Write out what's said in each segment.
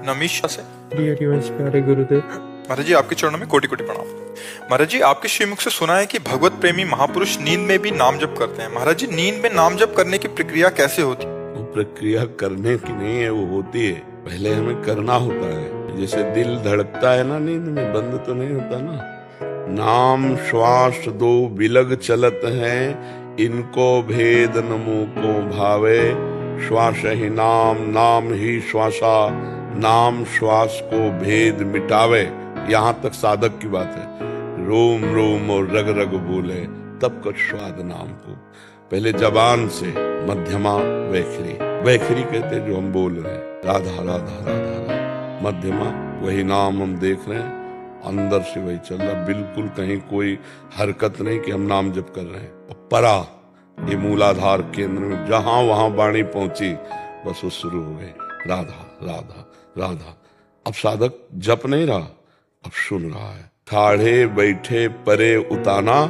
नमीशा से। हरिवंश प्यारे गुरुदेव। महाराज जी आपके चरणों में कोटि कोटि प्रणाम। महाराज जी आपके श्रीमुख से सुना है कि भगवत प्रेमी महापुरुष नींद में भी नाम जप करते हैं। महाराज जी नींद में नाम जप करने की प्रक्रिया कैसे होती है? वो प्रक्रिया करने की नहीं है, वो होती है। पहले हमें करना होता है। जैसे दिल धड़कता है ना नींद में, बंद तो नहीं होता ना। नाम श्वास दो बिलग चलत हैं, इनको भेद नमो को भावे। श्वास ही नाम, नाम ही श्वासा, नाम श्वास को भेद मिटावे। यहाँ तक साधक की बात है। रोम रोम और रग रग बोले तब कुछ स्वाद नाम को। पहले जबान से मध्यमा वैखरी, वैखरी कहते जो हम बोल रहे हैं, राधा राधा राधा राधा। मध्यमा वही नाम हम देख रहे हैं, अंदर से वही चल रहा, बिल्कुल कहीं कोई हरकत नहीं कि हम नाम जप कर रहे हैं। परा ये मूलाधार केंद्र में जहां वहां वाणी पहुंची, बस वो शुरू हो गई राधा राधा राधा। अब साधक जप नहीं रहा, अब सुन रहा है। ठाढ़े बैठे परे उताना,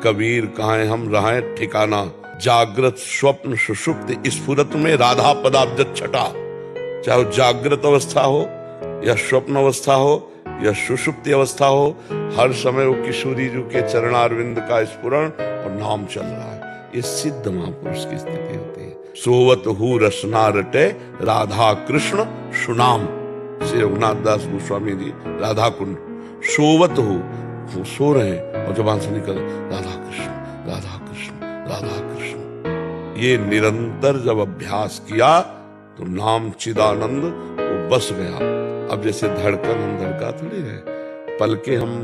कबीर कहां हम रहे ठिकाना। जागृत स्वप्न सुषुप्त स्फुरत में राधा पदाब्ज छटा। चाहे वो जागृत अवस्था हो या स्वप्न अवस्था हो या सुषुप्ति अवस्था हो, हर समय वो किशोरी जी के चरणारविंद का स्फुरण और नाम चल रहा है। ये सिद्ध महापुरुष की स्थिति होती है। सोवत हु रसना रटे, राधा कृष्ण सुनाम। श्री रघुनाथ दास गोस्वामी जी राधा कुंड। सोवत हो, वो सो रहे हैं और जबान से निकल राधा कृष्ण राधा कृष्ण राधा कृष्ण। ये निरंतर जब अभ्यास किया तो नाम चिदानंद वो बस गया। अब जैसे धड़कन हम धड़का थोड़ी है, पलके हम,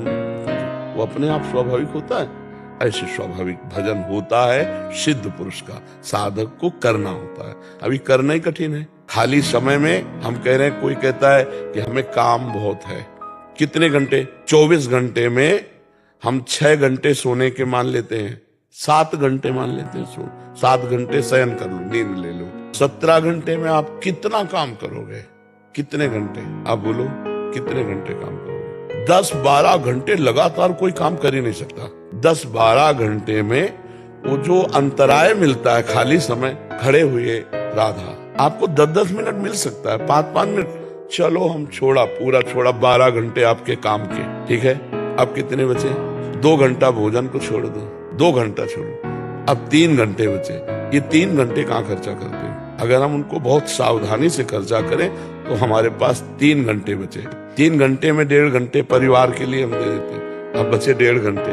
वो अपने आप स्वाभाविक होता है। ऐसे स्वाभाविक भजन होता है सिद्ध पुरुष का। साधक को करना होता है। अभी करना ही कठिन है। खाली समय में हम कह रहे हैं, कोई कहता है कि हमें काम बहुत है। कितने घंटे? 24 घंटे में हम 6 घंटे सोने के मान लेते हैं, 7 घंटे मान लेते हैं सो। 7 घंटे शयन कर लो, नींद ले लो। 17 घंटे में आप कितना काम करोगे? कितने घंटे आप बोलो, कितने घंटे काम करोगे? 10-12 घंटे लगातार कोई काम कर ही नहीं सकता। 10-12 घंटे में वो जो अंतराय मिलता है, खाली समय, खड़े हुए राधा, आपको 10-10 मिनट मिल सकता है, 5-5 मिनट। चलो हम छोड़ा, पूरा छोड़ा, 12 घंटे आपके काम के, ठीक है। अब कितने बचे? 2 घंटा भोजन को छोड़ दो, 2 घंटा छोड़ो, अब 3 घंटे बचे। ये 3 घंटे कहाँ खर्चा करते हैं? अगर हम उनको बहुत सावधानी से खर्चा करें तो हमारे पास 3 घंटे बचे। 3 घंटे में 1.5 घंटे परिवार के लिए हम दे देते हैं, अब बचे 1.5 घंटे।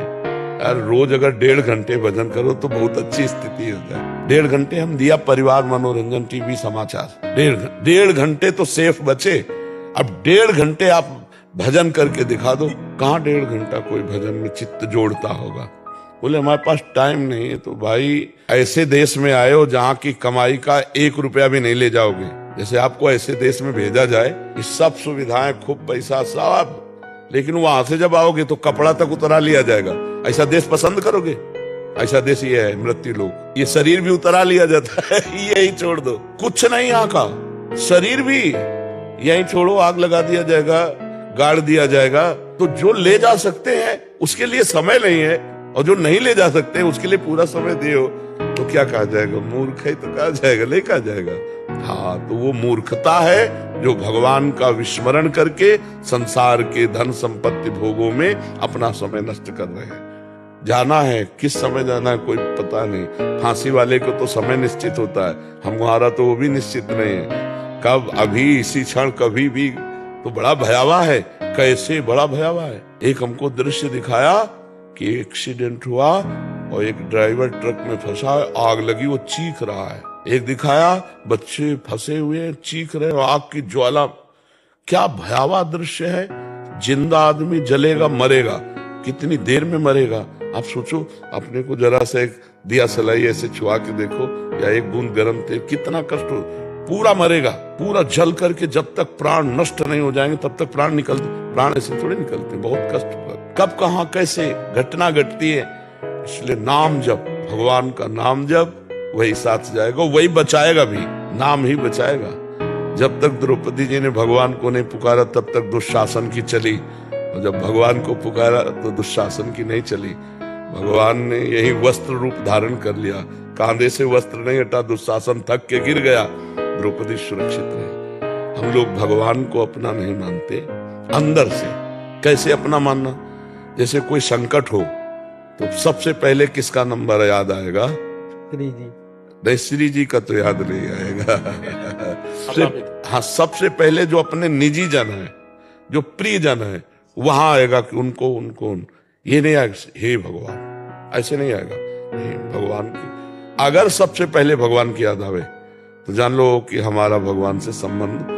यार रोज अगर 1.5 घंटे भजन करो तो बहुत अच्छी स्थिति हो जाए। 1.5 घंटे हम दिया परिवार, मनोरंजन, टीवी, समाचार। 1.5 घंटे तो सेफ बचे। अब 1.5 घंटे आप भजन करके दिखा दो। कहाँ 1.5 घंटा कोई भजन में चित्त जोड़ता होगा? बोले हमारे पास टाइम नहीं है। तो भाई ऐसे देश में आए हो जहाँ की कमाई का 1 रुपया भी नहीं ले जाओगे। जैसे आपको ऐसे देश में भेजा जाए, ये सब सुविधाएं, खूब पैसा सब, लेकिन वहां से जब आओगे तो कपड़ा तक उतरा लिया जाएगा। ऐसा देश पसंद करोगे? ऐसा देश ये है मृत्यु लोक। ये शरीर भी उतरा लिया जाता है, यही छोड़ दो, कुछ नहीं यहाँ का। शरीर भी यही छोड़ो, आग लगा दिया जाएगा, गाड़ दिया जाएगा। तो जो ले जा सकते हैं उसके लिए समय नहीं है, और जो नहीं ले जा सकते उसके लिए पूरा समय दियो तो क्या कहा जाएगा? मूर्ख है तो कहा जाएगा, नहीं कहा जाएगा। हाँ, तो वो मूर्खता है जो भगवान का विस्मरण करके संसार के धन संपत्ति भोगों में अपना समय नष्ट कर रहे हैं। जाना है, किस समय जाना है कोई पता नहीं। फांसी वाले को तो समय निश्चित होता है, हमारा तो वो भी निश्चित नहीं है। कब, अभी, इसी क्षण, कभी भी। तो बड़ा भयावह है। कैसे? बड़ा भयावह है। एक हमको दृश्य दिखाया कि एक्सीडेंट हुआ और एक ड्राइवर ट्रक में फंसा, आग लगी, वो चीख रहा है। एक दिखाया बच्चे फंसे हुए हैं, चीख रहे हैं, आग की ज्वाला। क्या भयावह दृश्य है। जिंदा आदमी जलेगा, मरेगा, कितनी देर में मरेगा? आप सोचो, अपने को जरा से एक दिया सलाई ऐसे छुआ के देखो, या एक बूंद गर्म तेल, कितना कष्ट हो। पूरा मरेगा, पूरा जल करके जब तक प्राण नष्ट नहीं हो जाएंगे तब तक प्राण निकलते। प्राण ऐसे थोड़े निकलते, बहुत कष्ट। कब, कहां, कैसे घटना घटती है। इसलिए नाम जप, भगवान का नाम जप, वही साथ जाएगा, वही बचाएगा भी। नाम ही बचाएगा। जब तक द्रौपदी जी ने भगवान को नहीं पुकारा तब तक दुशासन की चली, और जब भगवान को पुकारा तो दुशासन की नहीं चली। भगवान ने यही वस्त्र रूप धारण कर लिया। कांधे से वस्त्र नहीं हटा, दुशासन थक के गिर गया, द्रौपदी सुरक्षित रही। हम लोग भगवान को अपना नहीं मानते, अंदर से। कैसे अपना मानना? जैसे कोई संकट हो तो सबसे पहले किसका नंबर याद आएगा? श्री जी। नहीं, श्री जी का तो याद नहीं आएगा। हाँ, सबसे पहले जो अपने निजी जन है, जो प्रिय जन है, वहां आएगा कि उनको ये नहीं आएगा हे भगवान, ऐसे नहीं आएगा। नहीं, भगवान की अगर सबसे पहले भगवान की याद आवे तो जान लो कि हमारा भगवान से संबंध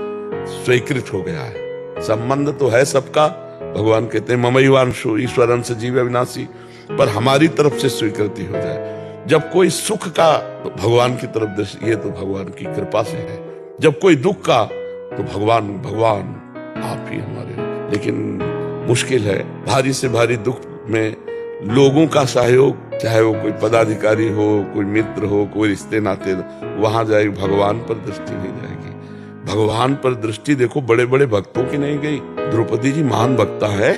स्वीकृत हो गया है। संबंध तो है सबका, भगवान कहते हैं ममैवांशो ईश्वरं स जीव अविनाशी, पर हमारी तरफ से स्वीकृति हो जाए। जब कोई सुख का तो भगवान की तरफ दृष्टि, ये तो भगवान की कृपा से है। जब कोई दुख का तो भगवान आप ही हमारे। लेकिन मुश्किल है, भारी से भारी दुख में लोगों का सहयोग, चाहे वो कोई पदाधिकारी हो, कोई मित्र हो, कोई रिश्ते नाते, वहां जाएगी, भगवान पर दृष्टि नहीं जाएगी। भगवान पर दृष्टि देखो बड़े बड़े भक्तों की नहीं गई। द्रौपदी जी महान भक्ता है,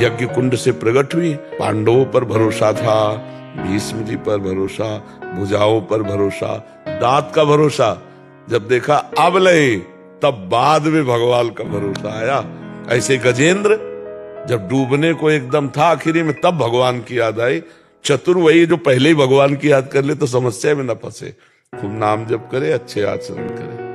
यज्ञ कुंड से प्रकट हुई, पांडवों पर भरोसा था, भीष्म जी पर भरोसा, भुजाओं पर भरोसा, दांत का भरोसा। जब देखा अब नहीं, तब बाद में भगवान का भरोसा आया। ऐसे गजेंद्र जब डूबने को एकदम था आखिरी में, तब भगवान की याद आई। चतुर वही जो पहले ही भगवान की याद कर ले तो समस्या में न फंसे। खूब नाम जप करे, अच्छे आचरण करे।